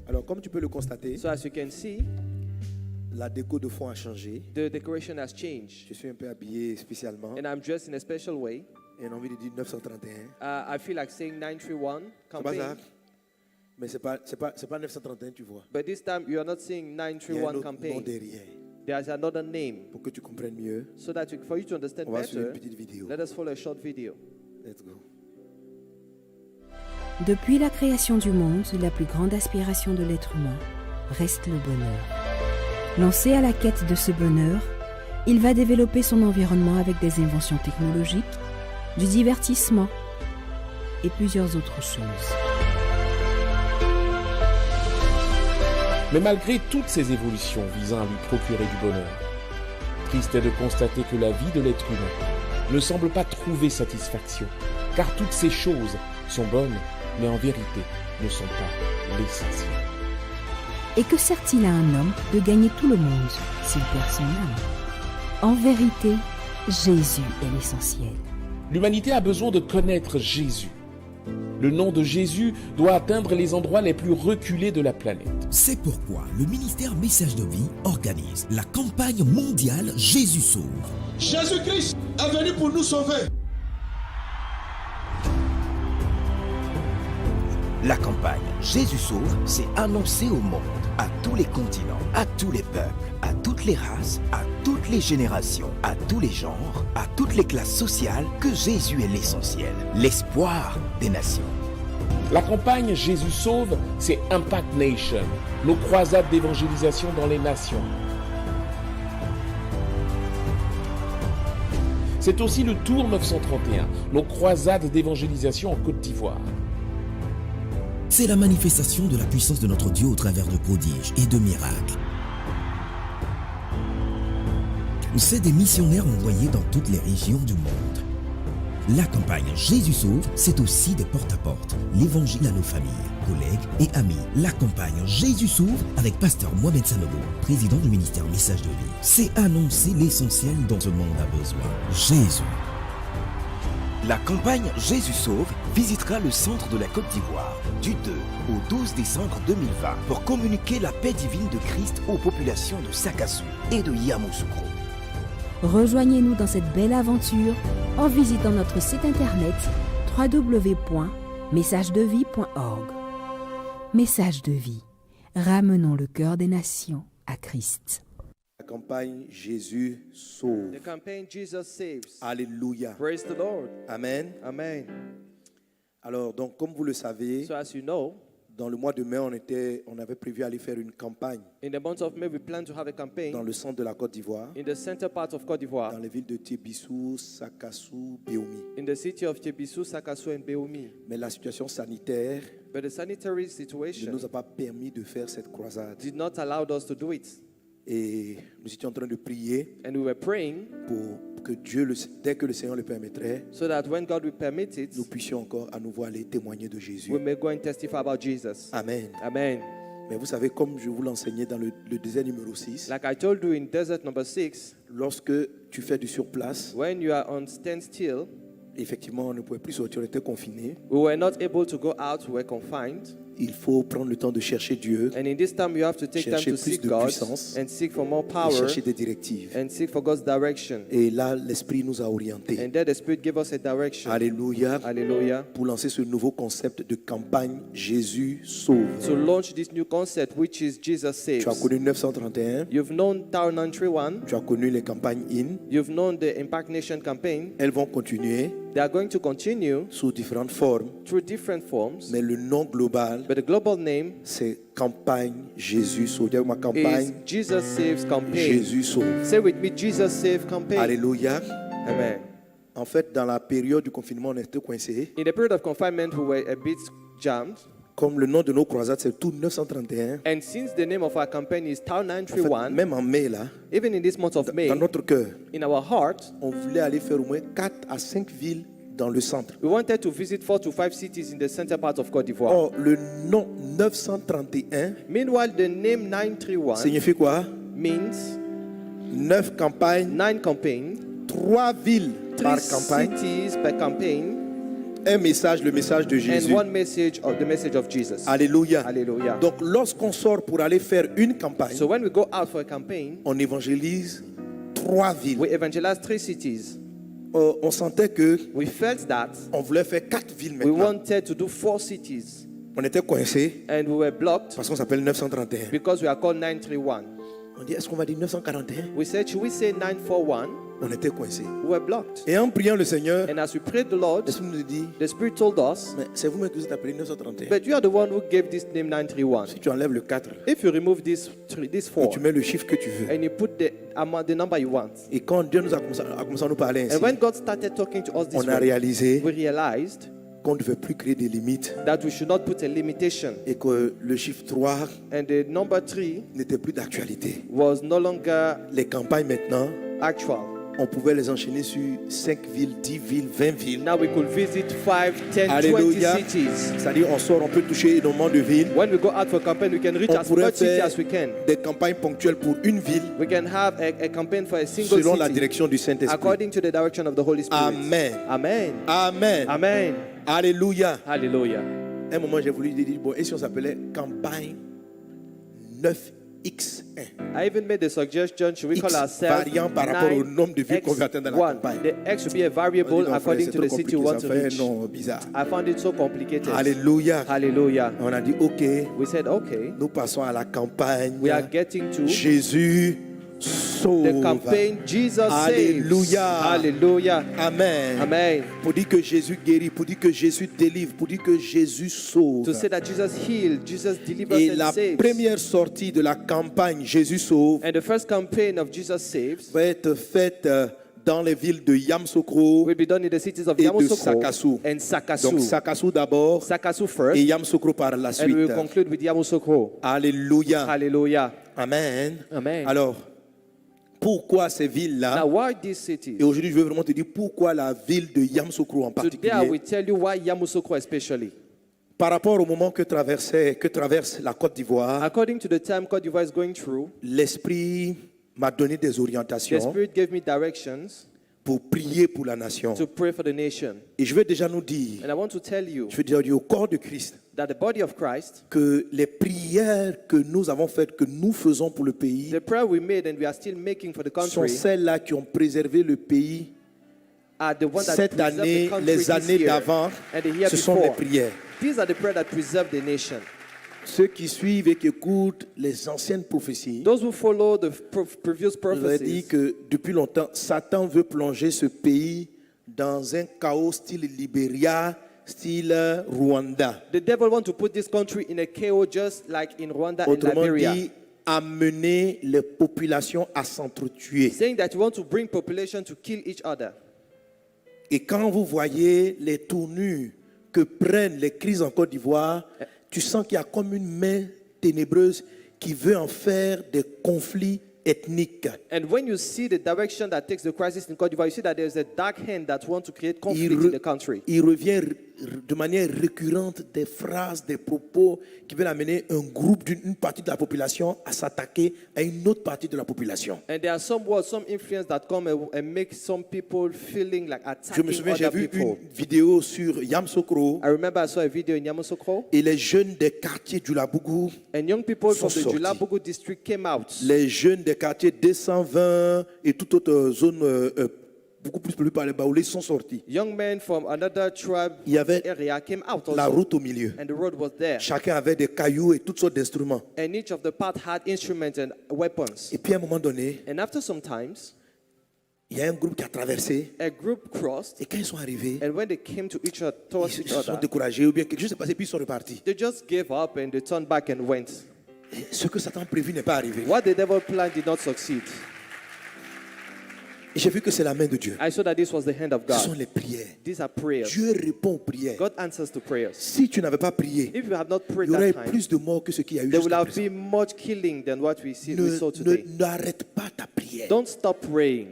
Alors, comme tu peux le constater, So as you can see, la déco de fond a changé. the decoration has changed. Je suis un peu habillé spécialement And I'm dressed in a special way. et on a envie de dire 931. I feel like saying 931 C'est pas ça? campaign. Mais c'est pas 931, tu vois. But this time you are not saying Il y a un 931 autre nom campaign. derrière. There's another name. Pour que tu comprennes mieux, So that for you to understand on va suivre une better, petite vidéo. let us follow a short video. Let's go. Depuis la création du monde, la plus grande aspiration de l'être humain reste le bonheur. Lancé à la quête de ce bonheur, il va développer son environnement avec des inventions technologiques, du divertissement et plusieurs autres choses. Mais malgré toutes ces évolutions visant à lui procurer du bonheur, triste est de constater que la vie de l'être humain ne semble pas trouver satisfaction, car toutes ces choses sont bonnes, mais en vérité ne sont pas l'essentiel. Et que sert-il à un homme de gagner tout le monde s'il perd son âme? En vérité, Jésus est l'essentiel. L'humanité a besoin de connaître Jésus. Le nom de Jésus doit atteindre les endroits les plus reculés de la planète. C'est pourquoi le ministère Message de Vie organise la campagne mondiale Jésus sauve. Jésus-Christ est venu pour nous sauver. La campagne Jésus sauve, c'est annoncé au monde, à tous les continents, à tous les peuples, à toutes les races, à toutes les générations, à tous les genres, à toutes les classes sociales, que Jésus est l'essentiel, l'espoir des nations. La campagne Jésus sauve, c'est Impact Nation, nos croisades d'évangélisation dans les nations. C'est aussi le Tour 931, nos croisades d'évangélisation en Côte d'Ivoire. C'est la manifestation de la puissance de notre Dieu au travers de prodiges et de miracles. C'est des missionnaires envoyés dans toutes les régions du monde. La campagne Jésus sauve, c'est aussi des porte-à-porte, l'évangile à nos familles, collègues et amis. La campagne Jésus sauve avec pasteur Mohamed Sanogo, président du ministère Message de Vie. C'est annoncer l'essentiel dont ce monde a besoin. Jésus. La campagne Jésus sauve visitera le centre de la Côte d'Ivoire du 2 au 12 décembre 2020 pour communiquer la paix divine de Christ aux populations de Sakassou et de Yamoussoukro. Rejoignez-nous dans cette belle aventure en visitant notre site internet www.messagedevie.org. Message de vie, ramenons le cœur des nations à Christ. La campagne Jésus sauve. The campaign Jesus saves. Alléluia. Praise the Lord. Amen. Amen. Alors, donc, comme vous le savez, So as you know, dans le mois de mai, on avait prévu aller faire une campagne in the month of May, we plan to have a dans campaign le centre de la Côte d'Ivoire, in the center part of Côte d'Ivoire, dans les villes de Tébissou, Sakassou, Béoumi. in the city of Tébissou, Sakassou, and Beoumi. Mais la situation sanitaire But the sanitary ne situation nous a pas permis de faire cette croisade. did not allow us to do it. Et nous étions en train de prier And we were praying pour que Dieu, dès que le Seigneur le permettrait, so that when God will permit it, nous puissions encore à nouveau aller témoigner de Jésus. we may go and testify about Jesus. Amen. Amen. Mais vous savez, comme je vous l'enseignais dans le désert numéro 6, Like I told you in desert number 6, lorsque tu fais du surplace, when you are on standstill, effectivement, on ne pouvait plus sortir, on était confinés. we were not able to go out, we were confined. Il faut prendre le temps de chercher Dieu, And in this time, you have to take time Chercher to plus seek de God puissance and seek for more et power chercher des directives. and seek for God's direction. Et là, l'Esprit nous a orientés. And then the Spirit gave us a direction. Alléluia. Hallelujah. Pour lancer ce nouveau concept de campagne Jésus sauve. To launch this new concept, which is Jesus Tu as saves. connu 931, You've known Tower 931. tu as connu les campagnes IN. You've known the Impact Nation campaign. Elles vont continuer They are going to continue sous différentes formes, through different forms. mais le nom global, But the global name c'est campagne Jésus sauve. Dis ma is campagne Jesus Saves Campaign. Jésus sauve. Say with me, Jesus Save Campaign. Alléluia. Amen. En fait, dans la période du confinement, on était coincés. In the period of confinement, we were a bit jammed. Comme le nom de nos croisades, c'est tout 931. And since the name of our campaign is Town En fait, 931, même en mai, là, even in this month of May, dans notre cœur, in our heart, on voulait aller faire au moins 4 à 5 villes dans le centre. we wanted to visit 4 to 5 cities in the center part of Côte d'Ivoire. Or, le nom 931 Meanwhile, the name 931 signifie quoi? means 9 campagnes, 9 campaigns, 3 villes 3 par campagne. cities per campaign. un message, le message de and Jésus. one message of the message of Jesus. Alléluia. Hallelujah. Donc lorsqu'on sort pour aller faire une campagne, So when we go out for a campaign, on évangélise 3 villes. we evangelize 3 cities. On sentait que We felt that on voulait faire 4 villes we maintenant. wanted to do 4 cities, On était coincés and we were blocked parce qu'on s'appelle 931. because we are called 931. On dit, est-ce qu'on va dire 941? We said, should we say 941? On était coincés. We were blocked. Et en priant le Seigneur, And as we prayed the Lord, l'Esprit nous dit, the Spirit told us, mais c'est vous-même qui vous êtes appelé 931. but you are the one who gave this name 931. Si tu enlèves le 4 If you remove this et 4 tu mets le chiffre que tu veux. and you put the amount, the number you want, Et quand Dieu nous a commencé à nous parler ainsi, and when God started talking to us this on a way, réalisé we realized qu'on ne devait plus créer des limites that we should not put a limitation, et que le chiffre 3 and the number 3 n'était plus d'actualité. was no longer Les campagnes maintenant, actual. on pouvait les enchaîner sur 5 villes, 10 villes, 20 villes. Now we could visit 5, 10, Alléluia. 20 cities. C'est-à-dire on sort, on peut toucher énormément de villes. When we go out for a campaign, we can reach On as pourrait much city faire as we can. des campagnes ponctuelles pour une ville We can have a campaign for a single selon la city direction du Saint-Esprit. according to the direction of the Holy Spirit. Amen. Amen. Amen. Amen. Alléluia. Hallelujah. À un moment, j'ai voulu dire, bon, et si on s'appelait campagne 9X1? I even made the suggestion, should we X call ourselves variant par rapport au nombre de villes qu'on veut atteindre dans la X1? campagne. The X should be a On dit, variable non, frère, according c'est to trop the city compliqué, you want ça to fait reach. non, bizarre. I found it so complicated. Alléluia. Hallelujah. On a dit, ok, We said, okay, nous passons à la campagne. we are getting to Jésus sauve. the campaign Jesus Alléluia. saves. Hallelujah. Amen. Amen. Pour dire que Jésus guérit, pour dire que Jésus délivre, pour dire que Jésus sauve. To say that Jesus healed, Jesus delivers Et and la saves. première sortie de la campagne Jésus sauve And the first campaign of Jesus saves va être faite dans les villes de Yamoussoukro will be done in the cities of et de Yamoussoukro Sakassou. and Sakassou. Donc Sakassou d'abord Sakassou et first, Yamoussoukro par la and we suite. will conclude with Yamoussoukro. Alléluia. Hallelujah. Amen. Amen. Alors, pourquoi ces Now, villes-là? why these cities? Et aujourd'hui, je veux vraiment te dire pourquoi la ville de Yamoussoukro en Today, I particulier. will tell you why Yamoussoukro especially. Par rapport au moment que traverse la Côte d'Ivoire, According to the time Côte d'Ivoire is going through, l'Esprit m'a donné des the orientations Spirit gave me directions pour prier pour la nation. to pray for the nation. Et je veux déjà nous dire, And I want to tell you je veux dire au corps de Christ, that the body of Christ, que les prières que nous avons faites, que nous faisons pour le pays, the prayer we made and we are still making for the sont country, celles-là qui ont préservé le pays are the ones that cette preserve the année, country les this années year d'avant. and the year Ce sont des before. prières. These are the prayers that preserve the nation. Ceux qui suivent et qui écoutent les anciennes prophéties, Those who follow the previous je vous ai dit prophecies, que depuis longtemps, Satan veut plonger ce pays dans un chaos style Libéria, style Rwanda. the devil wants to put this country in a chaos just like in Rwanda and Autrement Liberia, dit, amener les populations à s'entretuer. saying that you want to bring population to kill each other. Et quand vous voyez les tournures que prennent les crises en Côte d'Ivoire, tu sens qu'il y a comme une main ténébreuse qui veut en faire des conflits ethniques. And when you see the direction that takes the crisis in Côte d'Ivoire, you see that there's a dark hand that wants to create conflict in the country. Il revient de manière récurrente des phrases, des propos qui veulent amener un groupe d'une partie de la population à s'attaquer à une autre partie de la population. And there are some words, some influence that come and make some people feeling like Je me attacking souviens, j'ai other vu people. une vidéo sur Yamoussoukro I remember I saw a video in Yamoussoukro, et les jeunes des quartiers du Labougou, and young people from sont the sortis. Julabougou district came out. les jeunes des quartiers 220 et toute autre zone beaucoup plus par les Baoulés sont sortis. Young men from another tribe Il y avait area came out la also, route au milieu. and the road was there. Chacun avait des cailloux et toutes sortes d'instruments. And each of the path had instruments and weapons. Et puis à un moment donné, And after some times, il y a un groupe qui a traversé. a group crossed, Et quand ils sont arrivés, and when they came to each other, towards ils each se sont other, découragés ou bien quelque chose s'est passé puis ils sont repartis. they just gave up and they turned back and went. Et ce que Satan a prévu n'est pas arrivé. What the devil planned did not succeed. Et j'ai vu que c'est la main de Dieu. I saw that this was the hand of Ce sont God. les prières. These are prayers. Dieu répond aux prières. God answers to prayers. Si tu n'avais pas prié, If you have not il prayed y aurait that time, plus de morts que ce qu'il y a eu there will jusqu'à have présent. been much killing than what we saw today. N'arrête pas ta prière. Don't stop praying.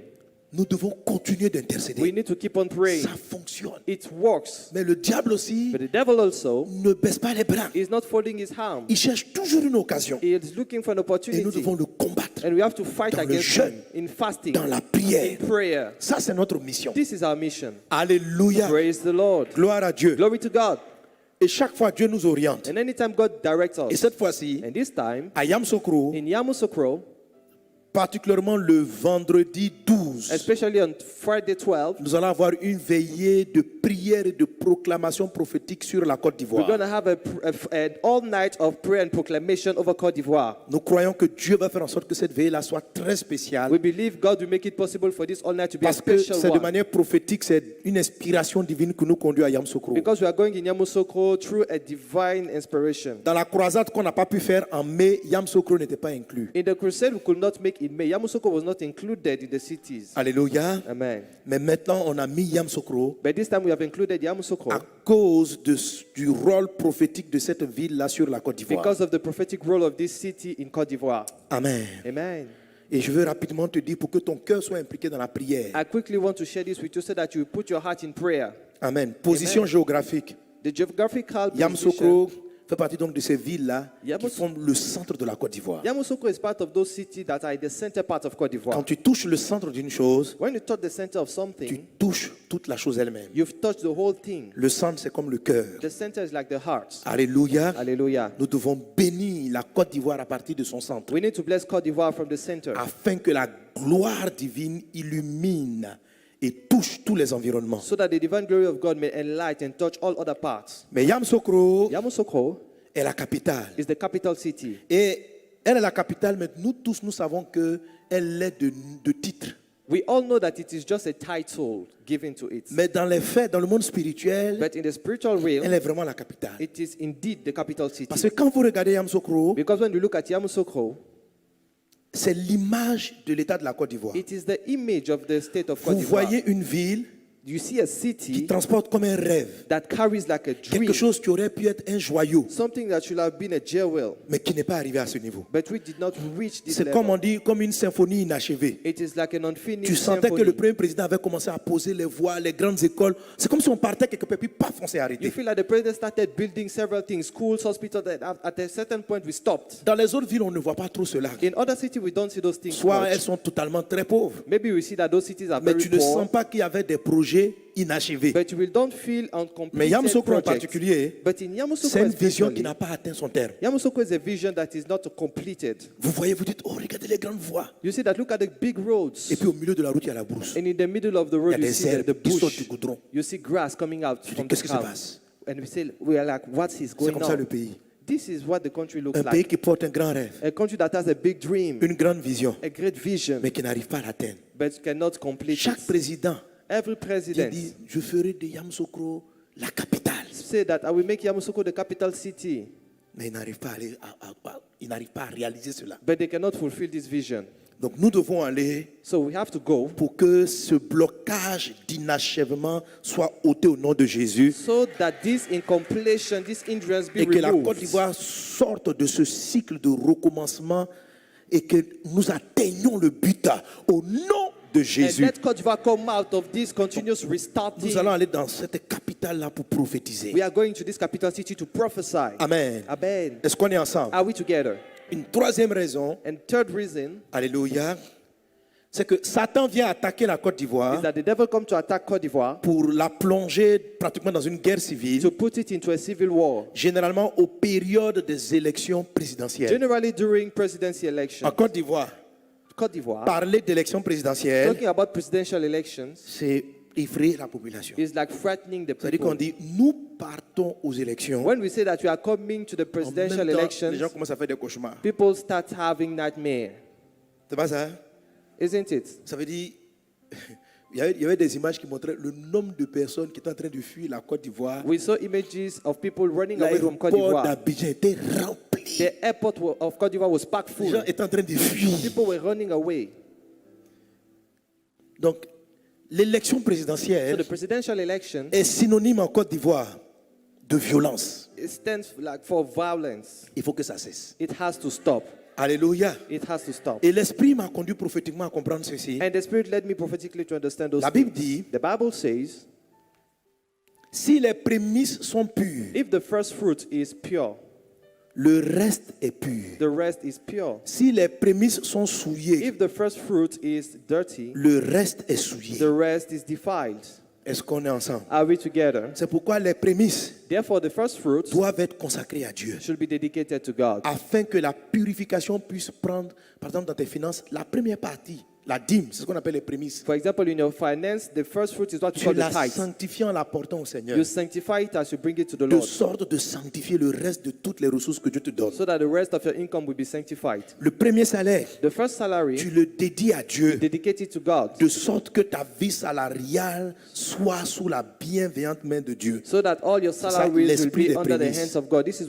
Nous devons continuer We d'intercéder. need to keep on praying. Ça fonctionne. It works. Mais le diable aussi But the devil also ne baisse pas les bras. is not folding his arms. Il cherche toujours une occasion. He is looking for an Et nous opportunity. devons le combattre. combattre And we have to fight dans le against jeûne, them in fasting, dans la in prière. prayer. Ça, c'est notre mission. This is our mission. Alléluia. Praise the Lord. Gloire à Dieu. Glory to God. Et chaque fois, Dieu nous oriente. And anytime God directs Et us, cette fois-ci, and this time, à Yamsokro, in Yamoussoukro, particulièrement le vendredi 12, especially on Friday 12, nous allons avoir une veillée de prière et de proclamation prophétique sur la Côte we're going d'Ivoire. to have an all night of prayer and proclamation over Côte d'Ivoire. Nous croyons que Dieu va faire en sorte que cette veillée-là soit très spéciale. We believe God will make it possible for this all night to be a Parce que special c'est de one. manière prophétique, c'est une inspiration divine qui nous conduit à Yamsokro. Because we are going in Yamoussoukro through a divine inspiration. Dans la croisade qu'on n'a pas pu faire en mai, Yamsokro n'était pas inclus. In the crusade we could not make in May, Yamoussoukro was not included in the cities. Alléluia. Amen. Mais maintenant, on a mis Yamsokro But this time we have included Yamoussoukro à cause du rôle prophétique de cette ville-là sur la Côte d'Ivoire. because of the prophetic role of this city in Côte d'Ivoire. Amen. Amen. Et je veux rapidement te dire pour que ton cœur soit impliqué dans la prière. I quickly want to share this with you so that you put your heart in prayer. Amen. Position géographique. The geographical position. Yamsokro fait partie donc de ces villes-là qui Yamos- forment le centre de la Côte d'Ivoire. Yamoussoukro is part of those cities that are in the center part of Côte d'Ivoire. Quand tu touches le centre d'une chose, When you touch the center of tu something, touches toute la chose elle-même. you've touched the whole thing. Le centre, c'est comme le cœur. The center is like the heart. Alléluia. Hallelujah. Nous devons bénir la Côte d'Ivoire à partir de son centre, We need to bless Côte d'Ivoire from the center afin que la gloire divine illumine et touche tous les environnements. so that the divine glory of God may enlighten and touch all other parts. Mais Yamsokro Yamoussoukro est la capitale. is the capital city. Et elle est la capitale, mais nous tous, nous savons qu'elle est de titre. We all know that it is just a title given to it. Mais dans les faits, dans le monde spirituel, But in the spiritual elle realm, est vraiment la capitale. it is indeed the capital city. Parce que quand vous regardez Yamsokro, Because when you look at Yamoussoukro, c'est l'image de l'état de la Côte d'Ivoire. it is the image of the state of Côte Vous d'Ivoire. voyez une ville You see a qui city transporte comme un rêve, that carries like a dream, quelque chose qui aurait pu être un joyau, something that should have been a jewel, mais qui n'est pas arrivé à ce niveau. but we did not reach this C'est comme on level. dit, comme une symphonie inachevée. It is like an unfinished Tu sentais que le symphony. premier président avait commencé à poser les voies, les grandes écoles. C'est comme si on partait quelque part, puis paf, on s'est You arrêté. feel like the president started building several things, schools, hospitals, and at a certain point we stopped. Dans les autres villes, on ne voit pas trop cela. In other cities, we don't see those things Soit elles much. sont totalement très pauvres, Maybe we see that those cities are mais very tu ne poor, sens pas qu'il y avait des projets inachevés. but you will don't feel Mais uncompleted Yamsokro en projects. particulier, But in Yamoussoukro c'est une vision qui especially, n'a pas atteint son terme. Yamoussoukro is a vision that is not completed. Vous voyez, vous dites, oh, regardez les grandes voies. You see that, look at the big roads. Et puis au milieu de la route, il y a la brousse. And in the middle of the Il y a road, you des see the herbes qui sortent bush. du goudron. You see grass coming out Tu dis, from the qu'est-ce qui se ground. passe? And we are like, what is C'est going comme ça le on? pays. This is what the country looks Un pays like. qui porte un grand rêve, A country that has a big dream, une grande vision, a great vision, mais qui n'arrive pas à l'atteindre. but cannot complete Chaque it. président Every qui president dit, je ferai de Yamsokro la capitale. say that I will make Yamoussoukro the capital city, Mais il n'arrive pas il n'arrive pas à réaliser cela. but they cannot fulfill this vision. Donc nous devons aller So we have to go pour que ce blocage d'inachèvement soit ôté au nom de Jésus so that this incompletion, this hindrance be et que la Côte removed. d'Ivoire sorte de ce cycle de recommencement et que nous atteignions le but au nom de And Jésus. let Côte d'Ivoire come out of this continuous restarting. Nous allons aller dans cette capitale-là pour prophétiser. We are going to this capital city to prophesy. Amen. Amen. Est-ce qu'on est ensemble? Are we together? Une troisième raison, And third reason alléluia, c'est que Satan vient attaquer la Côte is d'Ivoire that the devil come to attack Côte d'Ivoire pour la plonger pratiquement dans une guerre civile, to put it into a civil war. généralement aux périodes des élections présidentielles. Generally during presidency En elections. Côte d'Ivoire, Côte d'Ivoire, parler d'élections présidentielles, talking about presidential elections c'est effrayer la population. is like frightening the C'est-à-dire qu'on people. dit, nous partons aux élections. When we say that we are coming to the En même presidential temps, les elections, gens commencent à faire des cauchemars. people start having nightmare. C'est pas ça? Isn't it? Ça veut dire, il y avait des images qui montraient le nombre de personnes qui étaient en train de fuir la Côte d'Ivoire. We saw images of people running away from Côte L'aéroport d'Ivoire. d'Abidjan était rempli. The airport of Côte d'Ivoire was packed Les full. gens étaient en train de fuir. People were running away. Donc, l'élection So présidentielle the presidential election, est synonyme en Côte d'Ivoire de violence. it stands like for violence. Il faut que ça cesse. It has to stop. Alléluia. It has to stop. Et l'Esprit m'a conduit prophétiquement à comprendre ceci. And the Spirit led me prophetically to understand those La Bible things. dit, The Bible says, si les prémices sont pures, if the first fruit is pure, le reste est pur. the rest is pure. Si les prémices sont souillées, If the first fruit is dirty, le reste est souillé. the rest is defiled. Est-ce qu'on est ensemble? Are we together? C'est pourquoi les prémices Therefore, the first fruit doivent être consacrées à Dieu, should be dedicated to God, afin que la purification puisse prendre, par exemple dans tes finances, la première partie, la dîme, c'est ce qu'on appelle les prémices. For example, in your finance, the first fruit is what we Tu call the la tithe. sanctifies en l'apportant au Seigneur, You sanctify it as you bring it to the de Lord, sorte de sanctifier le reste de toutes les ressources que Dieu te donne. so that the rest of your income will be sanctified. Le premier salaire, The first salary, tu le dédies à Dieu, dedicate it to God, de sorte que ta vie salariale soit sous la bienveillante main de Dieu. so that all your ça, salaries will l'esprit be des under the prémices. hands of God. This is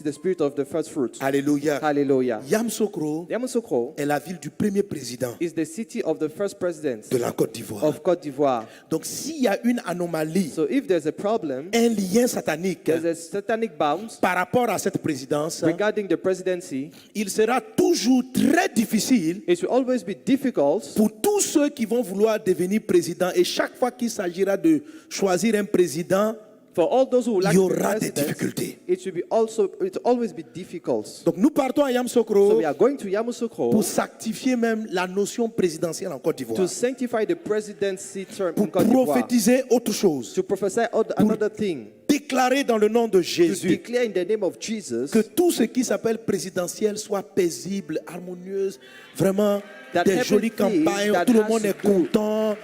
the spirit of the first fruit. Alléluia. Hallelujah. Yamoussoukro Yamoussoukro est la ville du premier président is the city of the first president de la Côte d'Ivoire. of Côte d'Ivoire. Donc s'il y a une anomalie, So if there's a problem, un lien satanique there's a satanic bounce par rapport à cette présidence, regarding the presidency, il sera toujours très difficile it will always be difficult pour tous ceux qui vont vouloir devenir président. Et chaque fois qu'il s'agira de choisir un président, for all those who would like il y to be aura des president. difficultés. It will always be difficult. Donc nous partons à So Yamoussoukro we are going to Yamoussoukro pour sanctifier même la notion présidentielle en Côte to d'Ivoire, sanctify the presidency term in pour Côte d'Ivoire, prophétiser autre chose, to prophesy another thing, déclarer dans le nom de to Jésus declare in the name of Jesus que tout ce qui s'appelle présidentiel soit paisible, harmonieuse, vraiment That des jolies everything campagnes, that tout le has monde to est do content.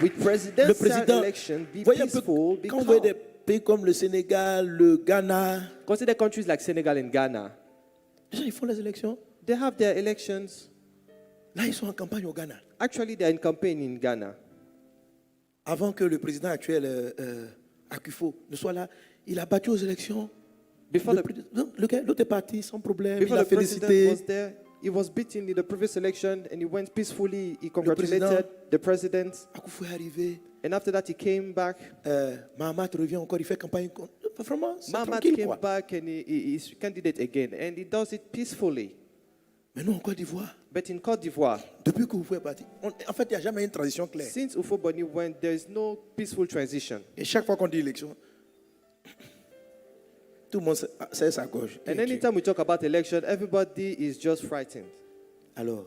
with Le presidential président, election be voyez un peu, peaceful, be quand vous voyez des calm. pays comme le Sénégal, le Ghana, Consider countries like Senegal and Ghana. les gens ils font les élections. They have their elections. Là, ils sont en campagne au Ghana. Actually, they are in campaign in Ghana. Avant que le président actuel, Akufo, ne soit là, il a battu aux élections. Before Le the, pré- non, l'autre est parti sans problème, il before a the president félicité. was there, he was beaten in the previous election and he went peacefully. He président- congratulated the president. Akufo est arrivé. And after that, he came back. Mahamat revient encore, il fait campagne. Vraiment, c'est Mahamat tranquille, came quoi. back and he's candidate again. And he does it peacefully. Mais nous, en Côte d'Ivoire, But in Côte d'Ivoire, depuis que vous pouvez partir, en fait, il n'y a jamais une transition claire. since Ufoboni went, there is no peaceful transition. Et chaque fois qu'on dit élection, tout le monde sait sa gauche. And anytime we talk about election, everybody is just frightened. Alors,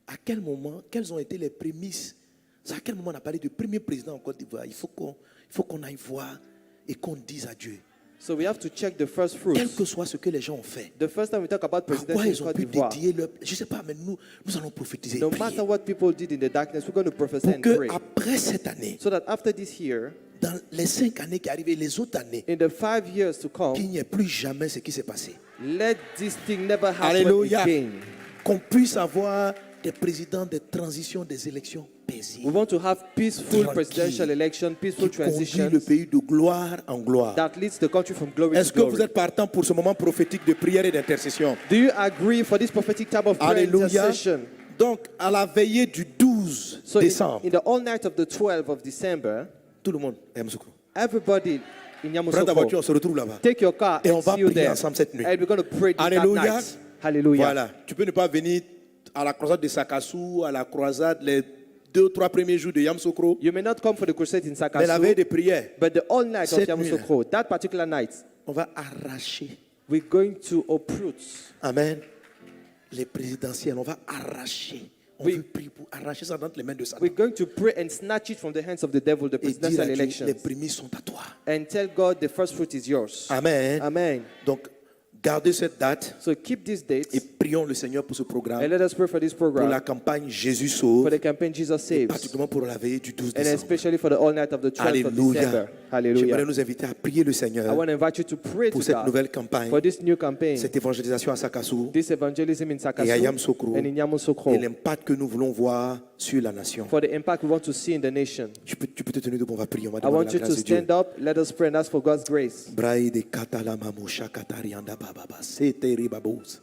à quel moment, quelles ont été les prémices? C'est à quel moment on a parlé du premier président en Côte d'Ivoire? Il faut qu'on aille voir et qu'on dise à Dieu, So we have to check the first quel fruits. que soit ce que les gens ont fait, The first time we talk about à quoi presidency in ils ont Côte pu d'Ivoire, dédier leur... Je ne sais pas, mais nous allons prophétiser et no prier matter what people did in the darkness, we're going to prophesy pour and que pray. après cette année, So that after this year, dans les 5 années qui arrivent et les autres années, in the 5 years to come, qu'il n'y ait plus jamais ce qui s'est passé. let this thing never happen Alléluia. again. Qu'on puisse avoir des présidents, des transitions, des élections paisibles. We want to have peaceful Tranquille. presidential election, peaceful Qui conduit transitions le pays de gloire en gloire. that leads the country from glory Est-ce to que vous glory. êtes partant pour ce moment prophétique de prière et d'intercession? Do you agree for this prophetic type of prayer Alléluia. intercession? Donc, à la veillée du 12 So décembre, in the all night of the 12th of December, tout le monde est à Yamoussoukro. everybody in Prends ta voiture, on Yamoussoukro, se retrouve là-bas. take your car Et on and va see you prier there. ensemble cette nuit. And we're going to pray that Alléluia. night. Hallelujah. Voilà. Tu peux ne pas venir à la croisade de Sakassou, à la croisade les 2-3 premiers jours de Yamoussoukro, You may not come for the crusade in mais la veille Sakasu, de prière, but the all night of Cette Yamoussoukro, that particular night, on va arracher, we're going to uproot. amen, les présidentielles. On va arracher. On Oui. veut prier pour arracher ça dans les mains de Satan. We're going to pray and snatch it from the hands of the devil, the Et dire presidential à Dieu, elections, les prémices sont à toi. and tell God the first fruit is yours. Amen. Amen. Donc, gardez cette date So keep these dates et prions le Seigneur pour ce programme, and let us pray for this pour program, la campagne Jésus for sauve, the campaign Jesus Saves, particulièrement pour la veillée du 12 and décembre. especially for the all night of the 12th of Alléluia. December. J'aimerais Hallelujah. nous inviter à prier le I Seigneur want to invite you to pray to pour cette God nouvelle campagne, for this new campaign, cette évangélisation à Sakassou this evangelism in et à Sakasu Yamoussoukro, and in Yamoussoukro, et l'impact que nous voulons voir sur la nation. for the impact we want to see in the nation. Tu peux te tenir debout, on va prier, on va I demander want la you to grâce de Dieu. stand up. Let us pray and ask for God's grace. Braïde Katalamamosha Katarianda Bababa, Seteri Babos.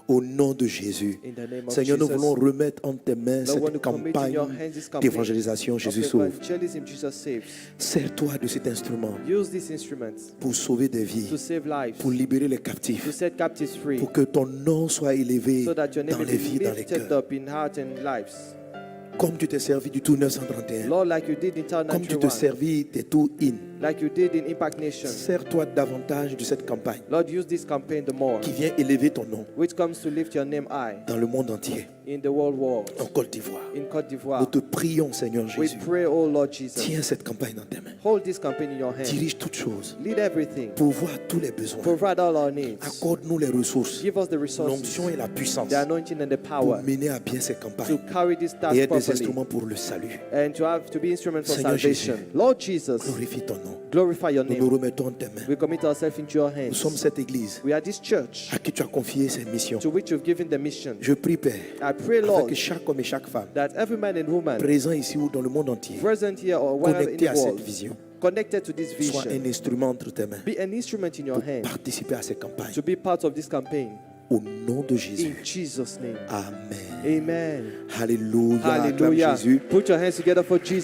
Au nom de Jésus. In the name of Seigneur, nous Jesus. voulons remettre en tes mains Lord, we want cette to commit in your campagne hands this campaign d'évangélisation of Jésus sauve. evangelism Jesus saves. Sers-toi de cet instrument Use these instruments pour sauver des vies, to save lives, pour libérer les to captifs, set captives free, pour que ton nom soit élevé so that your dans name les will vies, be dans les lifted cœurs. up in heart and lives. Comme tu t'es servi du tout 931, Lord, like you did in town comme tu te 91, servis des tout in, like you did in Impact Nation. Sers-toi davantage de cette campagne Lord, use this campaign the more, qui vient élever ton nom which comes to lift your name high dans le monde entier, in the world, en Côte d'Ivoire. in Côte Nous d'Ivoire. te prions, Seigneur We Jésus. pray, oh Lord Jesus, Tiens cette campagne dans tes mains. hold this campaign in your hand. Dirige toutes choses. Lead everything. Pourvois tous les besoins. Provide all our needs. Accorde-nous les ressources, Give us the resources, l'onction et la puissance the anointing and the pour power mener à bien ces to campagnes carry this et task être des properly instruments pour le salut. and to be instruments for Seigneur salvation. Jésus. Lord Jesus, Glorifie ton nom. glorify your Nous nous name. remettons en tes mains. We commit ourselves into your Nous sommes hands. cette église We are this church à qui tu as confié ces missions. to which you've given the mission. Je prie, Père, I pray, afin Lord, que chaque homme et chaque femme that every man and woman présent ici ou dans le monde entier, present here or wherever in connecté the à cette world, vision, connected to this soit vision, un instrument entre tes mains be an instrument in your pour hand participer à ces campagnes. to be part of this campaign. Au nom de In Jésus. Jesus' name. Amen. Amen. Alléluia. Acclame Hallelujah. Jésus. Put your hands together for Jesus.